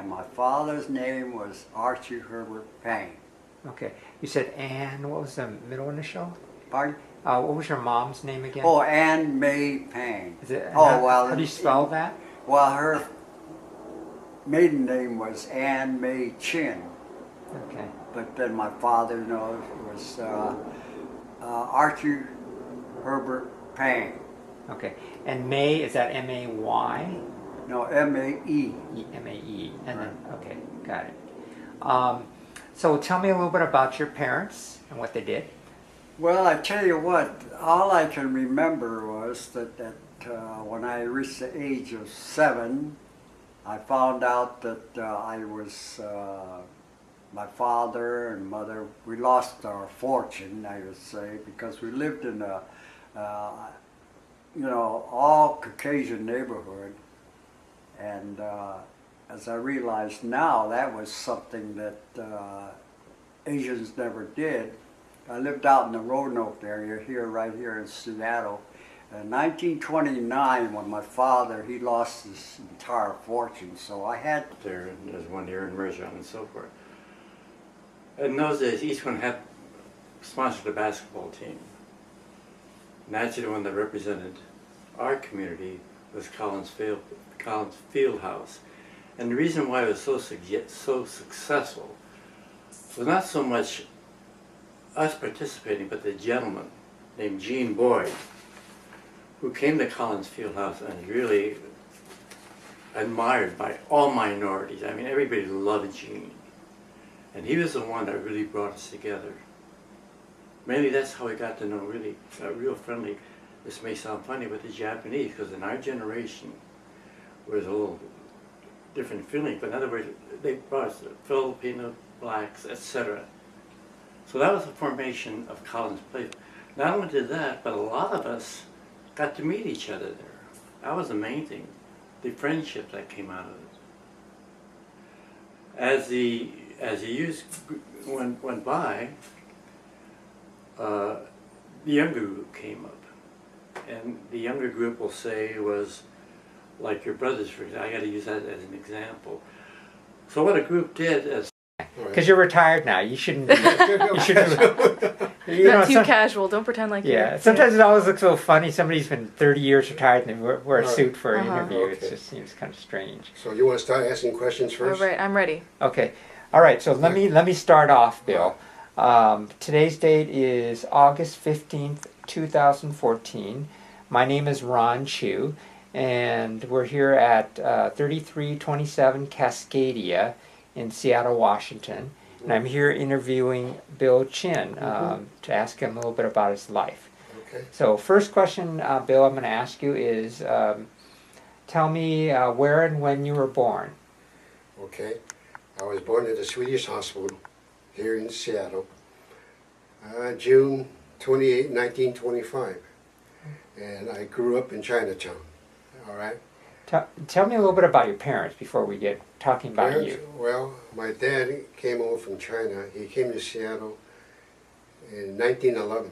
and my father's name was Archie Herbert Payne. Okay. You said Ann. What was the middle initial? Pardon? What was your mom's name again? Oh, Ann May Payne. Is it, Well, how do you spell that? Well, her maiden name was Ann May Chin. Okay. But then my father, was Archie Herbert Payne. Okay. And May, is that M-A-Y? No, M-A-E. M-A-E. And Right. then, okay, got it. So tell me a little bit about your parents and what they did. Well, I tell you what, all I can remember was that when I reached the age of 7, I found out that my father and mother, we lost our fortune, I would say, because we lived in a, all Caucasian neighborhood. And as I realize now, that was something that Asians never did. I lived out in the Roanoke area right here in Seattle. In 1929, when my father, he lost his entire fortune, so I had... There was 1 year in Mershon and so forth. In those days, each one had sponsored a basketball team. Naturally, the one that represented our community was Collins Fieldhouse. And the reason why it was so successful was not so much us participating, but the gentleman named Gene Boyd, who came to Collins Fieldhouse and is really admired by all minorities. I mean, everybody loved Gene. And he was the one that really brought us together. Maybe that's how we got to know really real friendly. This may sound funny, but the Japanese, because in our generation, was a little different feeling. But in other words, they brought us Filipino, blacks, etc. So that was the formation of Collins Place. Not only did that, but a lot of us got to meet each other there. That was the main thing, the friendship that came out of it. As the years went by, the younger group came up. And the younger group, will say, was like your brothers, for example. I got to use that as an example. So what a group did is... Because you're retired now, you shouldn't. You shouldn't. Not too casual. Don't pretend like yeah. Sometimes it always looks so funny. Somebody's been 30 years retired and they wear a suit for an interview. Okay. It just seems kind of strange. So you want to start asking questions first? All right, I'm ready. Okay. All right. So let me start off, Bill. Today's date is August 15th, 2014. My name is Ron Chu, and we're here at 3327 Cascadia in Seattle, Washington. And I'm here interviewing Bill Chin to ask him a little bit about his life. Okay. So first question, Bill, I'm going to ask you is, tell me where and when you were born. Okay. I was born at a Swedish hospital here in Seattle, June 28, 1925. And I grew up in Chinatown. All right. Tell me a little bit about your parents before we get talking about you. Well, my dad came over from China. He came to Seattle in 1911.